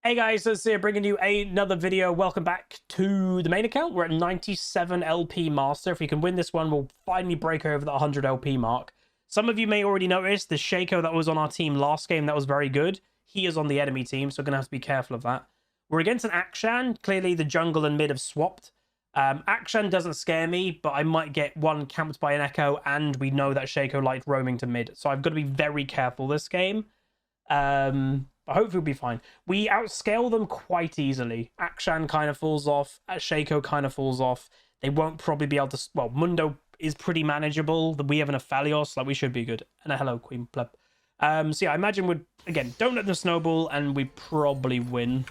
Hey guys, so it's here bringing you another video. Welcome back to the main account. We're at 97 LP Master. If we can win this one, we'll finally break over the 100 LP mark. Some of you may already notice the Shaco that was on our team last game that was very good. He is on the enemy team, so we're going to have to be careful of that. We're against an Akshan. Clearly, the jungle and mid have swapped. Akshan doesn't scare me, but I might get one camped by an Echo, and we know that Shaco liked roaming to mid. So I've got to be very careful this game. But hopefully we'll be fine. We outscale them quite easily. Akshan kind of falls off. Shaco kind of falls off. They won't probably be able to... Well, Mundo is pretty manageable. We have an Aphelios. Like, we should be good. And a hello, Queen Pleb. So yeah, I imagine we'd... Again, don't let them snowball, and we probably win.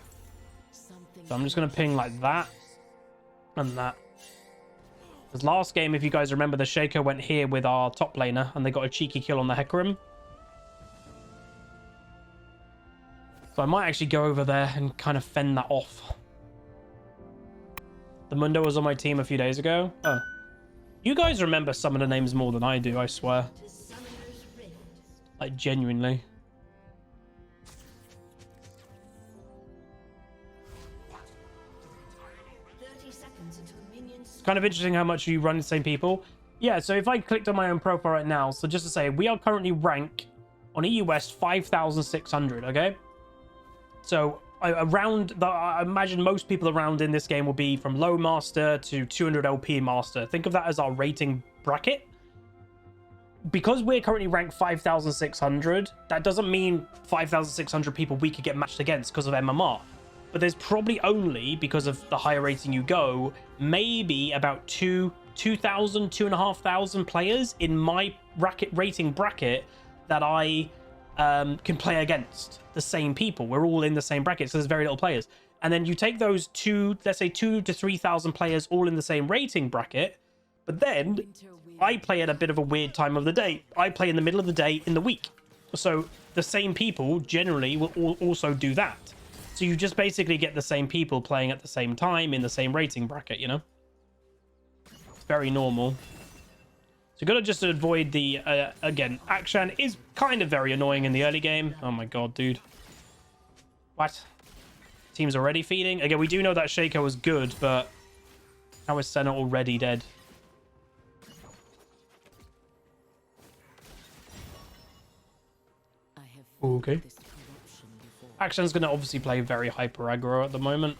So I'm just going to ping like that. And that. Because last game, if you guys remember, the Shaco went here with our top laner, and they got a cheeky kill on the Hecarim. So I might actually go over there and kind of fend that off. The Mundo was on my team a few days ago. Oh. You guys remember some of the names more than I do, I swear. Like, genuinely. It's kind of interesting how much you run the same people. Yeah, so if I clicked on my own profile right now, so just to say, we are currently ranked on EU West 5,600, okay? So I imagine most people around in this game will be from low master to 200 LP master. Think of that as our rating bracket. Because we're currently ranked 5,600, that doesn't mean 5,600 people we could get matched against because of MMR. But there's probably only, because of the higher rating you go, maybe about 2,000, 2,500 players in my rating bracket that I can play against the same people. We're all in the same bracket, so there's very little players. And then you take those let's say 2,000 to 3,000 players all in the same rating bracket, but then I play at a bit of a weird time of the day. I play in the middle of the day in the week. So the same people generally will also do that. So you just basically get the same people playing at the same time in the same rating bracket, you know? It's very normal. So you've got to just avoid the, again, Akshan is kind of very annoying in the early game. Oh my god, dude. What? Team's already feeding? Again, we do know that Shaco was good, but how is Senna already dead? Okay. Akshan's going to obviously play very hyper aggro at the moment.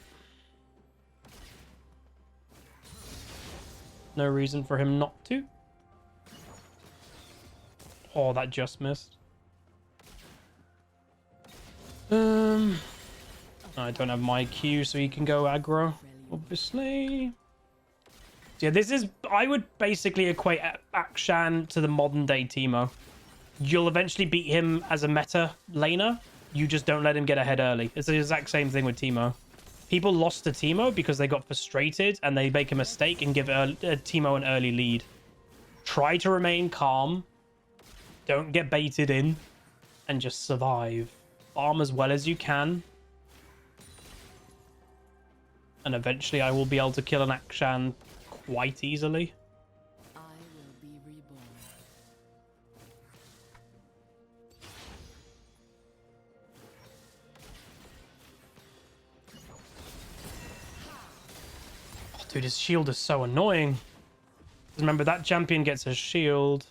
No reason for him not to. Oh, that just missed. I don't have my Q, so he can go aggro, obviously. So yeah, this is... I would basically equate Akshan to the modern-day Teemo. You'll eventually beat him as a meta laner. You just don't let him get ahead early. It's the exact same thing with Teemo. People lost to Teemo because they got frustrated and they make a mistake and give Teemo an early lead. Try to remain calm. Don't get baited in, and just survive. Farm as well as you can. And eventually I will be able to kill an Akshan quite easily. I will be reborn. Oh, dude, his shield is so annoying. Remember, that champion gets a shield.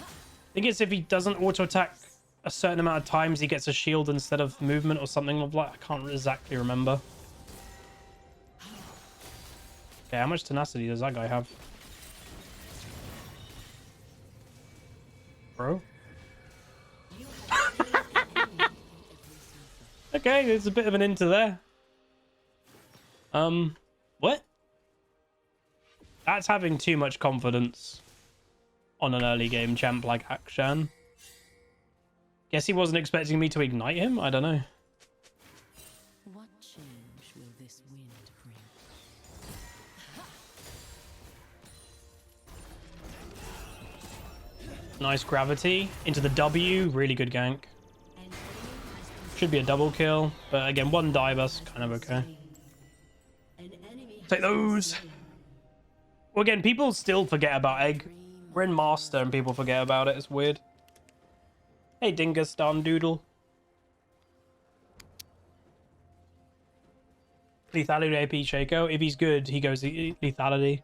I think it's if he doesn't auto-attack a certain amount of times, he gets a shield instead of movement or something of like... I can't exactly remember. Okay, how much tenacity does that guy have? Bro? Okay, there's a bit of an into there. What? That's having too much confidence on an early game champ like Akshan. Guess he wasn't expecting me to ignite him? I don't know. What change will this wind bring? Nice gravity into the W. Really good gank. Should be a double kill, but again, one dive's kind of okay. Take those. Well, again, people still forget about Egg. We're in Master and people forget about it. It's weird. Hey, Dingus Don Doodle. Lethality AP Shaco. If he's good, he goes lethality.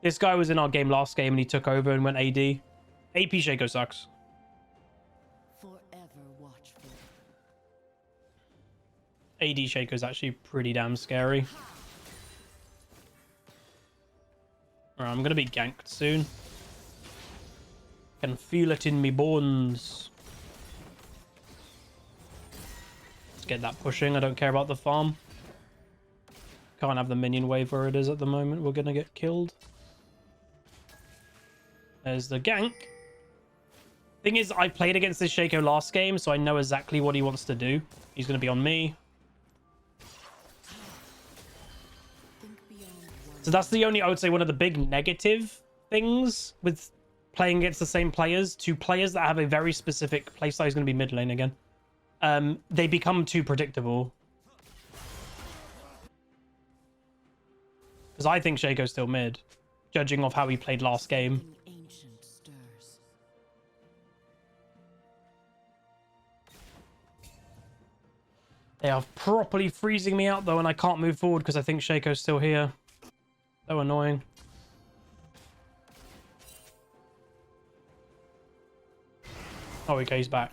This guy was in our game last game and he took over and went AD. AP Shaco sucks. Forever watchful. AD Shaco is actually pretty damn scary. Alright, I'm going to be ganked soon. Can feel it in me bones. Let's get that pushing. I don't care about the farm. Can't have the minion wave where it is at the moment. We're going to get killed. There's the gank. Thing is, I played against this Shaco last game, so I know exactly what he wants to do. He's going to be on me. So that's the only, I would say, one of the big negative things with playing against the same players. Two players that have a very specific playstyle is going to be mid lane again. They become too predictable. Because I think Shaco's still mid, judging off how he played last game. They are properly freezing me out though, and I can't move forward because I think Shaco's still here. So annoying. Oh, okay, he's back.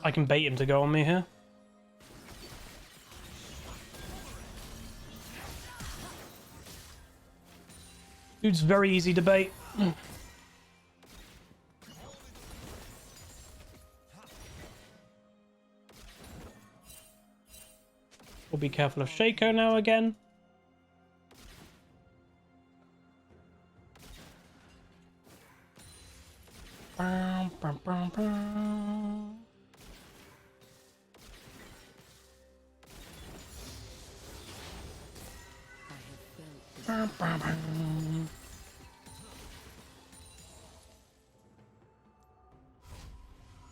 I can bait him to go on me here. Dude's very easy to bait. We'll be careful of Shaco now again.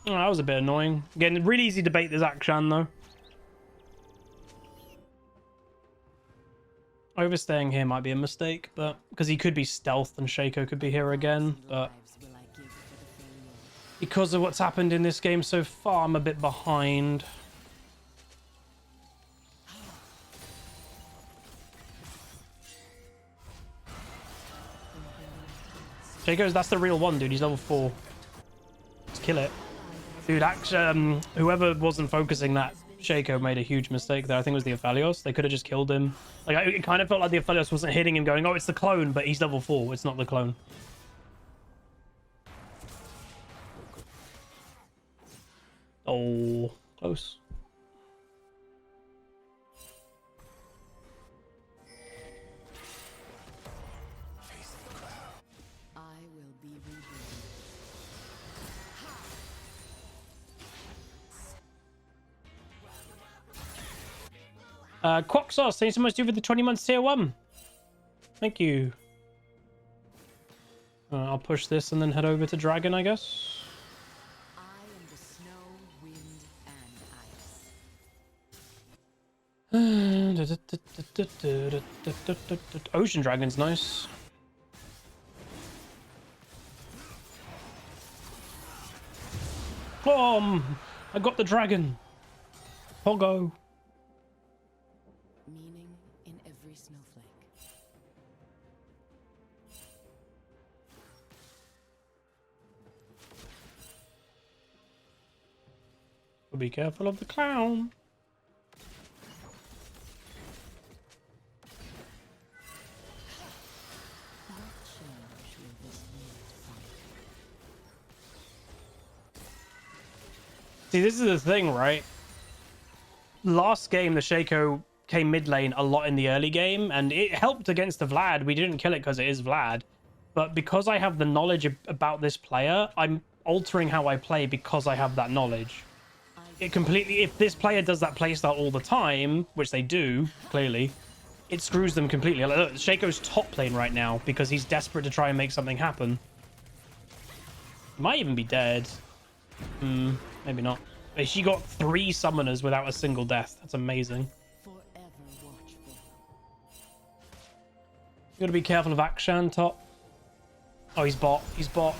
Oh, that was a bit annoying. Again, really easy to bait this Akshan though. Overstaying here might be a mistake, but because he could be stealth and Shaco could be here again, but because of what's happened in this game so far, I'm a bit behind. Shaco's, that's the real one, dude. He's level 4. Let's kill it. Dude, actually, whoever wasn't focusing that Shaco made a huge mistake there. I think it was the Aphelios. They could have just killed him. Like, it kind of felt like the Aphelios wasn't hitting him going, oh, it's the clone, but he's level 4. It's not the clone. Oh, close. Quacksauce, thank you so much for the 20 months tier 1. Thank you. I'll push this and then head over to Dragon, I guess. I am the snow, wind, and ice. Ocean Dragon's nice. Oh, I got the dragon. Pogo. Meaning in every snowflake. Be careful of the clown. See, this is the thing, right? Last game, the Shaco came mid lane a lot in the early game, and it helped against the Vlad. We didn't kill it because it is Vlad. But because I have the knowledge about this player, I'm altering how I play because I have that knowledge. It completely, if this player does that playstyle all the time, which they do, clearly, it screws them completely. Like, look, Shaco's top lane right now because he's desperate to try and make something happen. He might even be dead. Maybe not. But she got 3 summoners without a single death. That's amazing. Forever watchful. You gotta be careful of Akshan top. Oh, he's bot. He's bot.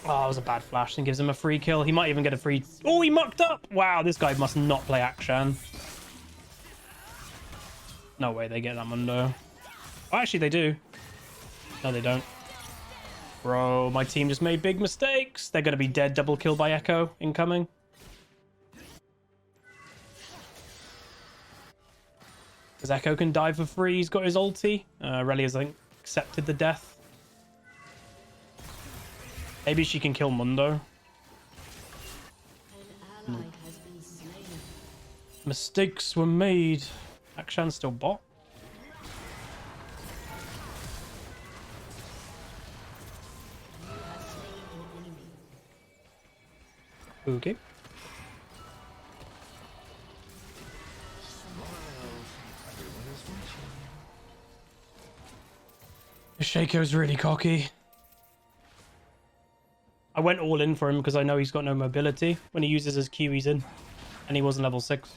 Oh, that was a bad flash and gives him a free kill. He might even get a free... Oh, he mucked up! Wow, this guy must not play Akshan. No way they get that Mundo. Oh, actually, they do. No, they don't. Bro, my team just made big mistakes. They're going to be dead. Double kill by Echo incoming. Because Echo can die for free. He's got his ulti. Relia has, I think, accepted the death. Maybe she can kill Mundo. Mistakes were made. Akshan's still bot. Okay. Shaco's really cocky. I went all in for him because I know he's got no mobility. When he uses his Q, he's in. And he wasn't level 6.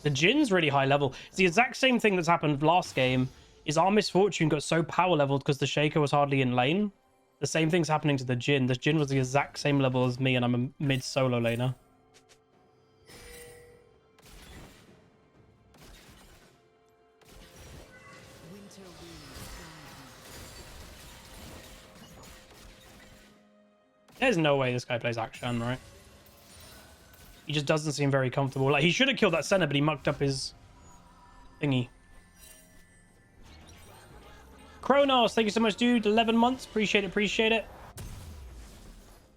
The Jin's really high level. It's the exact same thing that's happened last game. Is our Misfortune got so power leveled because the Shaco was hardly in lane. The same thing's happening to the Jin. The Jin was the exact same level as me and I'm a mid solo laner. There's no way this guy plays Akshan, right? He just doesn't seem very comfortable. Like, he should have killed that center, but he mucked up his thingy. Kronos, thank you so much, dude. 11 months. Appreciate it, appreciate it.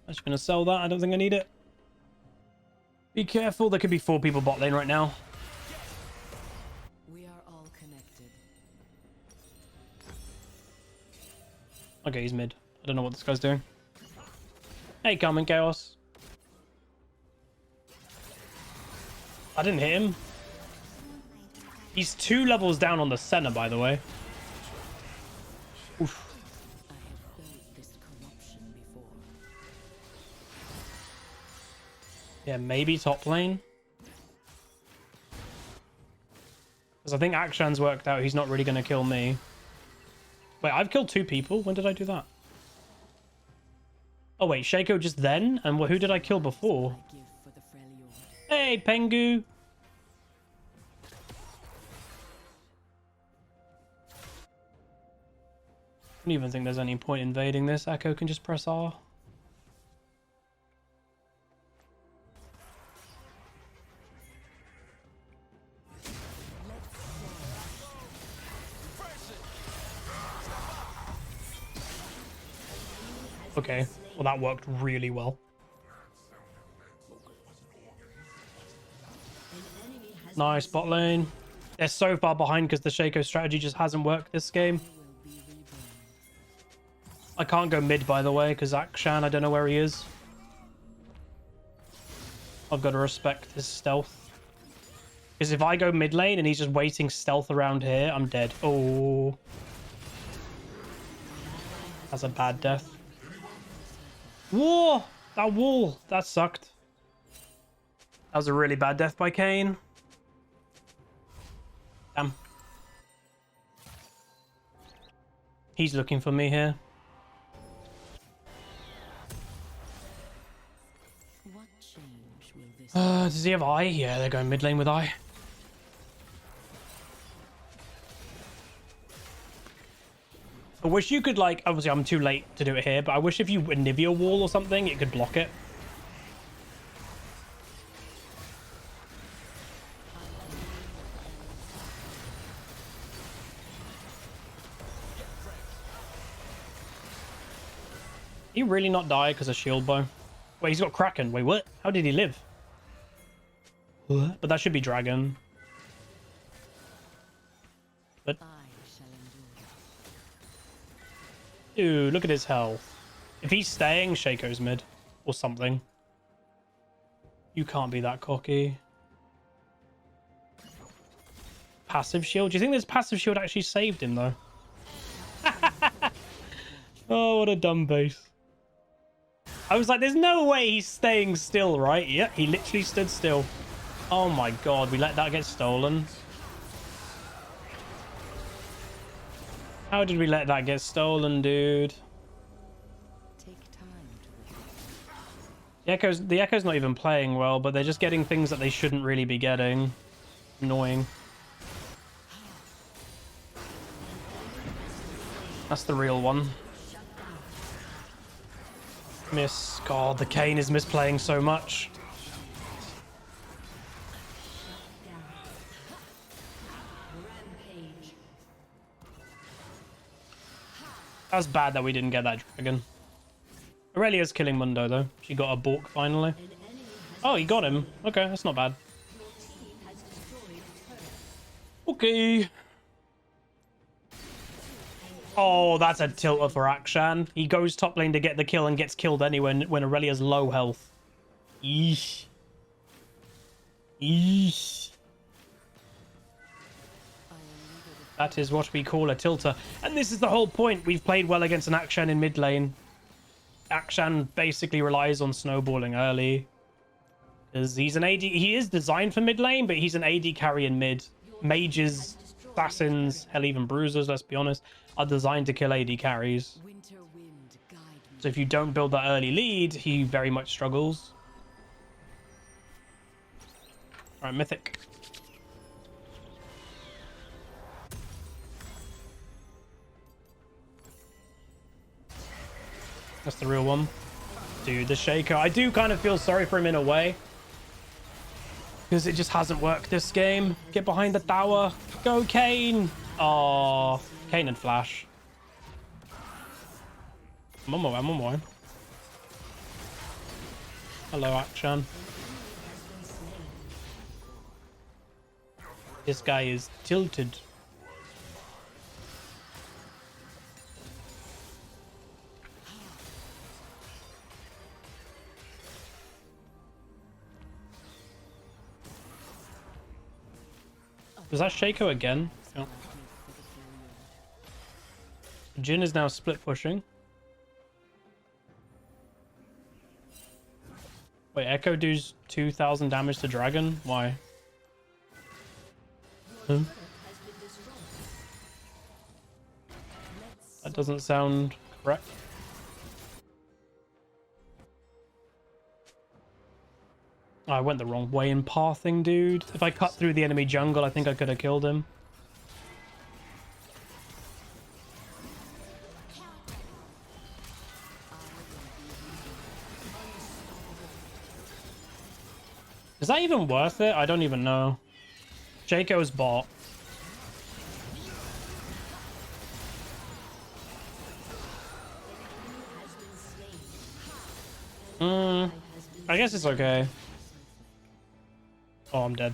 I'm just going to sell that. I don't think I need it. Be careful. There could be 4 people bot lane right now. We are all connected. Okay, he's mid. I don't know what this guy's doing. Hey, Carmen Chaos. I didn't hit him. He's 2 levels down on the center, by the way. Oof. I have felt this corruption before. Yeah, maybe top lane. Because I think Akshan's worked out he's not really going to kill me. Wait, I've killed 2 people? When did I do that? Oh, wait, Shaco just then? And who did I kill before? I give for the Freljord. Hey, Pengu! I don't even think there's any point invading this. Echo can just press R. Okay, well that worked really well. Nice bot lane. They're so far behind because the Shaco strategy just hasn't worked this game. I can't go mid, by the way, because Akshan, I don't know where he is. I've got to respect his stealth. Because if I go mid lane and he's just waiting stealth around here, I'm dead. Oh. That's a bad death. Whoa! That wall! That sucked. That was a really bad death by Kane. Damn. He's looking for me here. What change will this Does he have eye? Yeah, they're going mid lane with eye. I wish you could, like, obviously I'm too late to do it here, but I wish if you Anivia wall or something, it could block it. He really not die because of shield bow? Wait, he's got Kraken. Wait, what? How did he live? What? But that should be dragon. But I shall endure? dude, look at his health. If he's staying, Shaco's mid or something. You can't be that cocky. Passive shield. Do you think this passive shield actually saved him though? Oh, what a dumb base. I was like, there's no way he's staying still, right? Yeah, he literally stood still. Oh my god, we let that get stolen. How did we let that get stolen, dude? Take time to The Echo's not even playing well, but they're just getting things that they shouldn't really be getting. Annoying. That's the real one. Miss. God, the Kayn is misplaying so much. That was bad that we didn't get that dragon. Aurelia's killing Mundo, though. She got a balk finally. Oh, he got him. Okay, that's not bad. Okay. Oh, that's a tilter for Akshan. He goes top lane to get the kill and gets killed anyway when Aurelia's low health. Eesh. Eesh. That is what we call a tilter. And this is the whole point. We've played well against an Akshan in mid lane. Akshan basically relies on snowballing early. Because he's an AD. He is designed for mid lane, but he's an AD carry in mid. Mages, assassins, hell, even bruisers, let's be honest, are designed to kill AD carries. So if you don't build that early lead, he very much struggles. Alright, Mythic. That's the real one. Dude, the Shaker. I do kind of feel sorry for him in a way. Because it just hasn't worked this game. Get behind the tower. Go, Kayn. Oh, Kayn and Flash. I'm on my way. I'm on my way. Hello, Akshan. This guy is tilted. Was that Shaco again? Oh. Jhin is now split pushing. Wait, Echo does 2,000 damage to Dragon? Why? Huh? That doesn't sound correct. Oh, I went the wrong way in pathing, dude. If I cut through the enemy jungle, I think I could have killed him. Is that even worth it? I don't even know. Jaco's bot. I guess it's okay. Oh, I'm dead.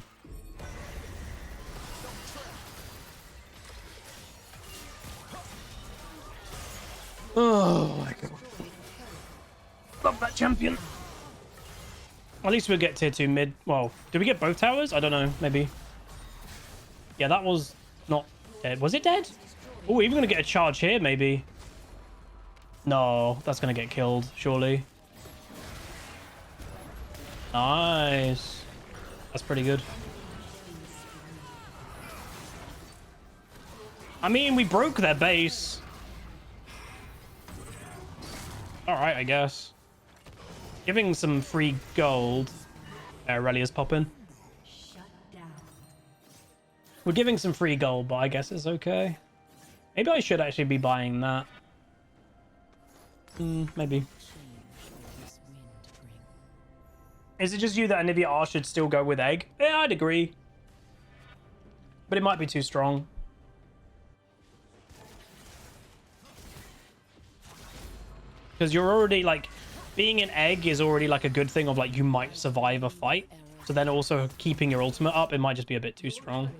Oh my god. Love that champion. At least we'll get tier 2 mid. Well, did we get both towers? I don't know. Maybe. Yeah, that was not dead. Was it dead? Oh, even gonna get a charge here, maybe. No, that's gonna get killed, surely. Nice. That's pretty good. I mean, we broke their base. Alright, I guess. Giving some free gold. Aurelia's popping. We're giving some free gold, but I guess it's okay. Maybe I should actually be buying that. Maybe. Is it just you that Anivia R should still go with egg? Yeah, I'd agree. But it might be too strong. Because you're already, like, being an egg is already, like, a good thing of, like, you might survive a fight. So then also keeping your ultimate up, it might just be a bit too strong.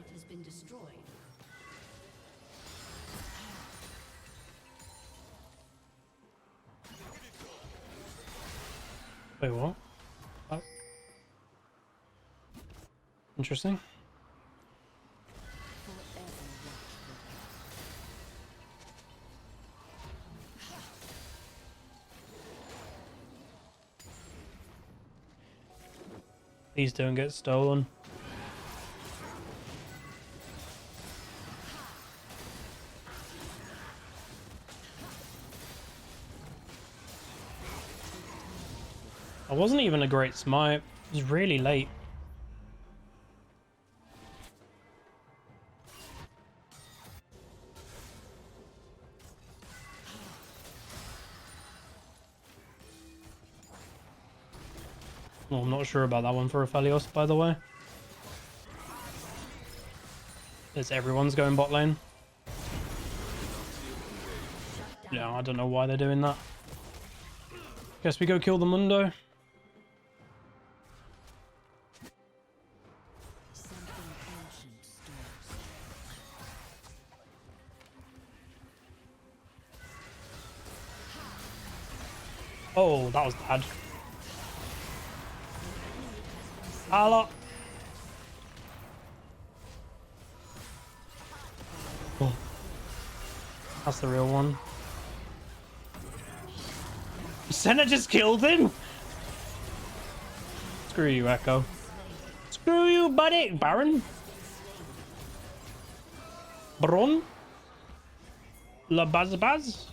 Wait, what? Oh. Interesting. Please don't get stolen. It wasn't even a great smite. It was really late. Well, I'm not sure about that one for Aphelios, by the way. As everyone's going bot lane. Yeah, I don't know why they're doing that. Guess we go kill the Mundo. Oh, that was bad. Hello. Oh. That's the real one. Senna just killed him? Screw you, Echo. Screw you, buddy. Baron? Bron? La Bazbaz?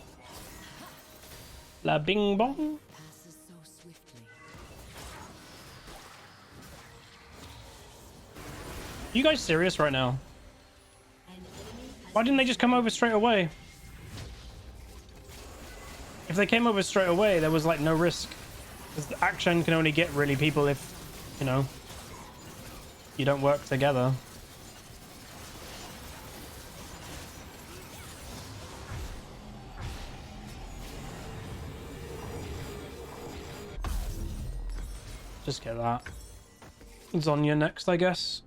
La Bing Bong? Are you guys serious right now? Why didn't they just come over straight away? If they came over straight away, there was like no risk. Because the action can only get really people if, you know, you don't work together. Just get that. Zonya next, I guess.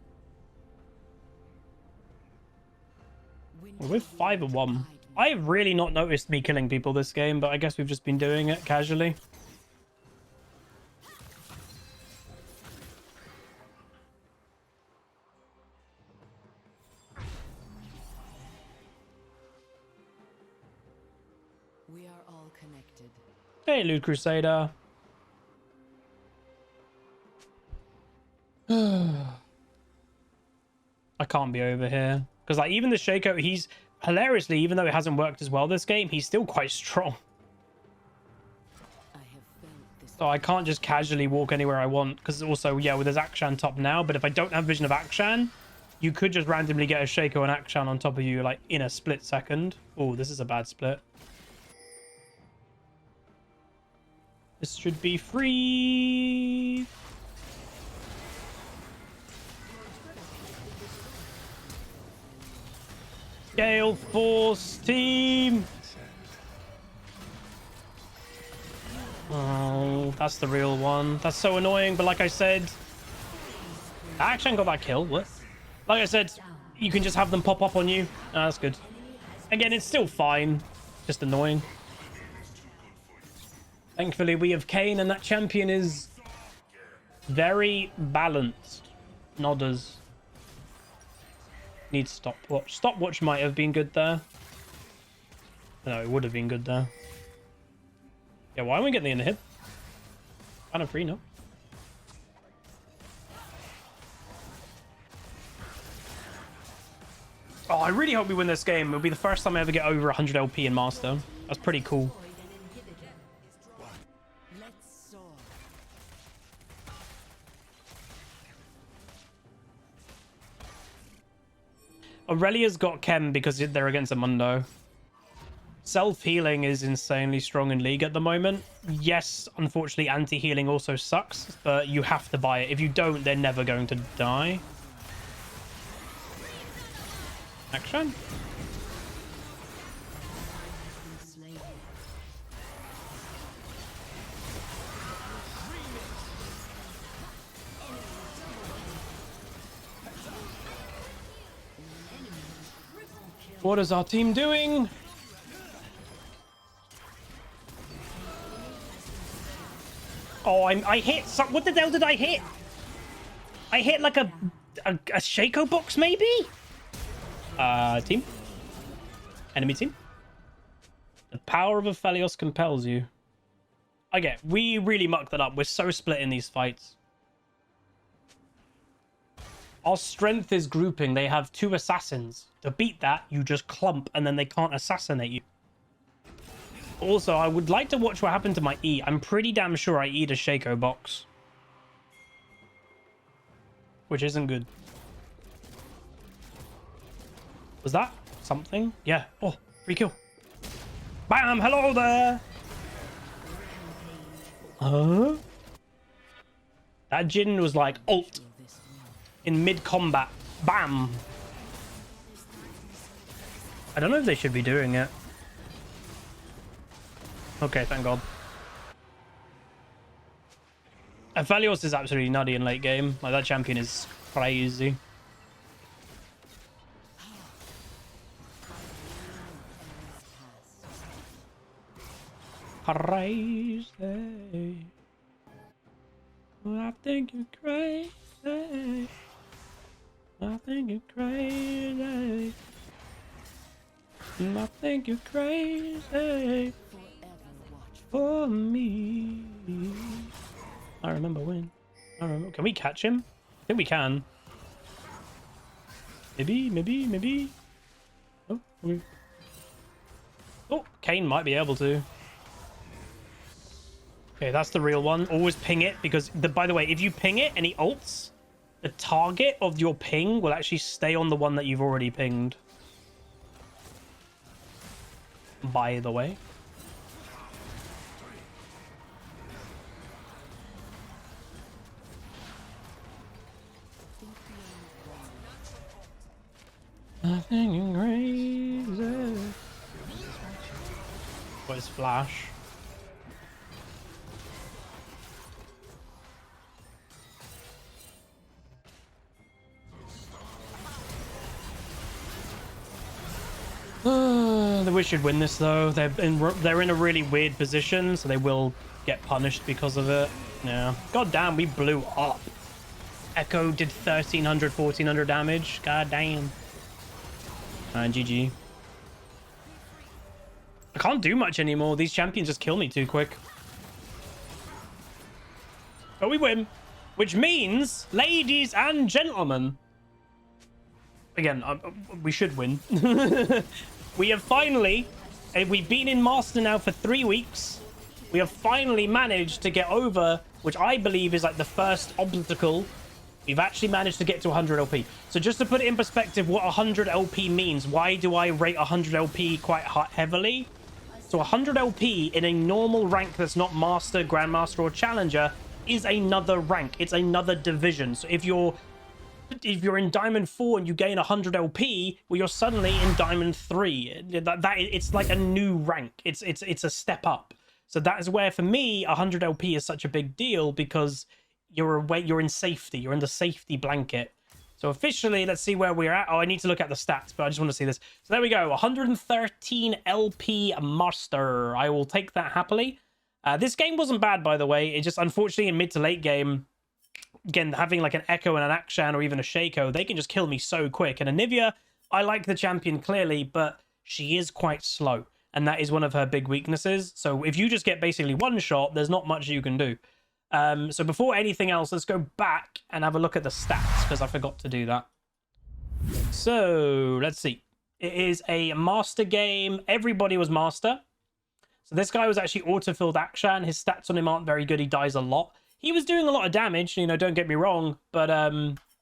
We're 5-1. I have really not noticed me killing people this game, but I guess we've just been doing it casually. We are all connected. Hey, Loot Crusader. I can't be over here. Because like even the Shaco, he's hilariously, even though it hasn't worked as well this game, he's still quite strong. So I can't just casually walk anywhere I want. Because also, yeah, well, there's Akshan top now. But if I don't have Vision of Akshan, you could just randomly get a Shaco and Akshan on top of you like in a split second. Oh, this is a bad split. This should be free. Gale Force team. Oh, that's the real one. That's so annoying, but like I said, I actually got that kill. What? Like I said, you can just have them pop up on you. Oh, that's good. Again, it's still fine. Just annoying. Thankfully, we have Kane, and that champion is very balanced. Nodders. Needs stopwatch. Stopwatch might have been good there. No, it would have been good there. Yeah, why are we getting the inhib? Kind of free, no? Oh, I really hope we win this game. It'll be the first time I ever get over 100 LP in Master. That's pretty cool. Aurelia's got Chem because they're against a Mundo. Self-healing is insanely strong in League at the moment. Yes, unfortunately, anti-healing also sucks, but you have to buy it. If you don't, they're never going to die. Action. What is our team doing? Oh, I hit some. What the hell did I hit? I hit like a Shaco box, maybe? Team? Enemy team? The power of Aphelios compels you. Okay, we really mucked that up. We're so split in these fights. Our strength is grouping. They have 2 assassins. To beat that, you just clump and then they can't assassinate you. Also, I would like to watch what happened to my E. I'm pretty damn sure I E'd a Shaco box. Which isn't good. Was that something? Yeah. Oh, free kill. Bam! Hello there! Huh? That Jin was like ult in mid-combat. Bam! I don't know if they should be doing it. Okay, thank God. Aphelios is absolutely nutty in late game. Like, that champion is crazy. Crazy. I think you're crazy. I think you're crazy. I think you're crazy. For me. I remember when. I remember. Can we catch him? I think we can. Maybe. Oh, okay. Oh, Kane might be able to. Okay, that's the real one. Always ping it because, by the way, if you ping it and he ults, the target of your ping will actually stay on the one that you've already pinged. By the way. Nothing in crazy. What is flash? We should win this though. They're in a really weird position, so they will get punished because of it. Yeah. God damn, we blew up. Echo did 1300, 1400 damage. God damn. GG. I can't do much anymore. These champions just kill me too quick. But we win. Which means, ladies and gentlemen, again, we should win. We have finally, we've been in Master now for 3 weeks. We have finally managed to get over, which I believe is like the first obstacle. We've actually managed to get to 100 LP. So just to put it in perspective, what 100 LP means, why do I rate 100 LP quite heavily? So 100 LP in a normal rank that's not Master, Grandmaster, or Challenger is another rank. It's another division. So if you're in Diamond 4 and you gain 100 LP, well, you're suddenly in Diamond 3. It's like a new rank. It's a step up. So that is where, for me, 100 LP is such a big deal because you're in safety. You're in the safety blanket. So officially, let's see where we're at. Oh, I need to look at the stats, but I just want to see this. So there we go. 113 LP Master. I will take that happily. This game wasn't bad, by the way. It just, unfortunately, in mid to late game, again, having like an Echo and an Akshan or even a Shaco, they can just kill me so quick. And Anivia, I like the champion clearly, but she is quite slow. And that is one of her big weaknesses. So if you just get basically one shot, there's not much you can do. So before anything else, let's go back and have a look at the stats, because I forgot to do that. So let's see. It is a Master game. Everybody was Master. So this guy was actually auto-filled Akshan. His stats on him aren't very good. He dies a lot. He was doing a lot of damage, you know, don't get me wrong. But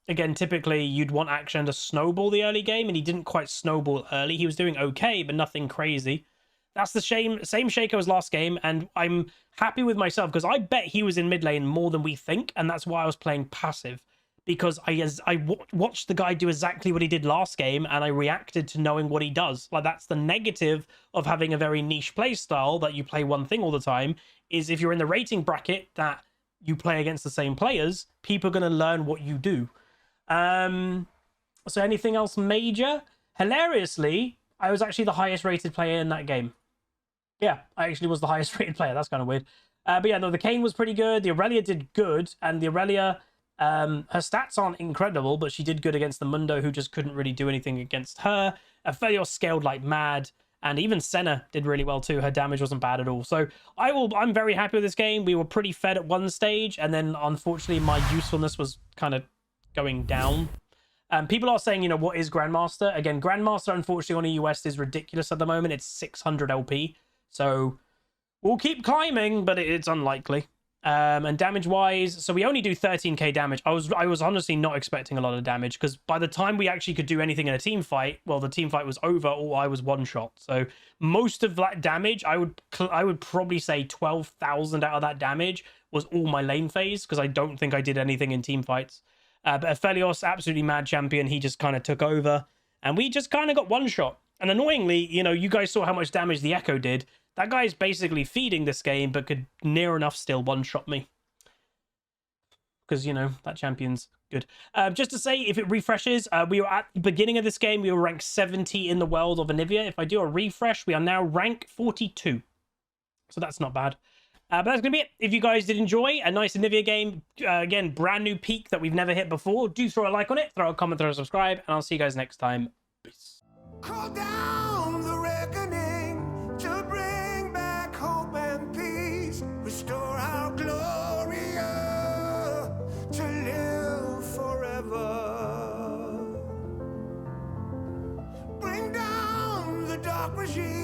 again, typically you'd want Akshan to snowball the early game, and he didn't quite snowball early. He was doing okay, but nothing crazy. That's the same Shaco as last game, and I'm happy with myself because I bet he was in mid lane more than we think, and that's why I was playing passive, because I watched the guy do exactly what he did last game, and I reacted to knowing what he does. Like, that's the negative of having a very niche play style that you play one thing all the time, is if you're in the rating bracket that you play against the same players, people are going to learn what you do. So anything else major? Hilariously, I was actually the highest rated player in that game. Yeah, I actually was the highest rated player. That's kind of weird. But yeah, no, the Kane was pretty good. The Aurelia did good. And the Aurelia, her stats aren't incredible, but she did good against the Mundo, who just couldn't really do anything against her. Aphelios scaled like mad. And even Senna did really well too. Her damage wasn't bad at all. So I'm very happy with this game. We were pretty fed at one stage. And then, unfortunately, my usefulness was kind of going down. People are saying, you know, what is Grandmaster? Again, Grandmaster, unfortunately, on EUS is ridiculous at the moment. It's 600 LP. So we'll keep climbing, but it's unlikely. And damage-wise, so we only do 13k damage. I was honestly not expecting a lot of damage, because by the time we actually could do anything in a team fight, well, the team fight was over, or I was one-shot. So most of that damage, I would probably say 12,000 out of that damage was all my lane phase, because I don't think I did anything in team fights. But Aphelios, absolutely mad champion, he just kind of took over, and we just kind of got one-shot. And annoyingly, you know, you guys saw how much damage the Echo did. That guy's basically feeding this game, but could near enough still one-shot me. Because, you know, that champion's good. Just to say, if it refreshes, we were at the beginning of this game, we were ranked 70 in the world of Anivia. If I do a refresh, we are now rank 42. So that's not bad. But that's going to be it. If you guys did enjoy a nice Anivia game, again, brand new peak that we've never hit before, do throw a like on it, throw a comment, throw a subscribe, and I'll see you guys next time. Peace. Call down the reckoning to bring back hope and peace. Restore our glory to live forever. Bring down the dark regime.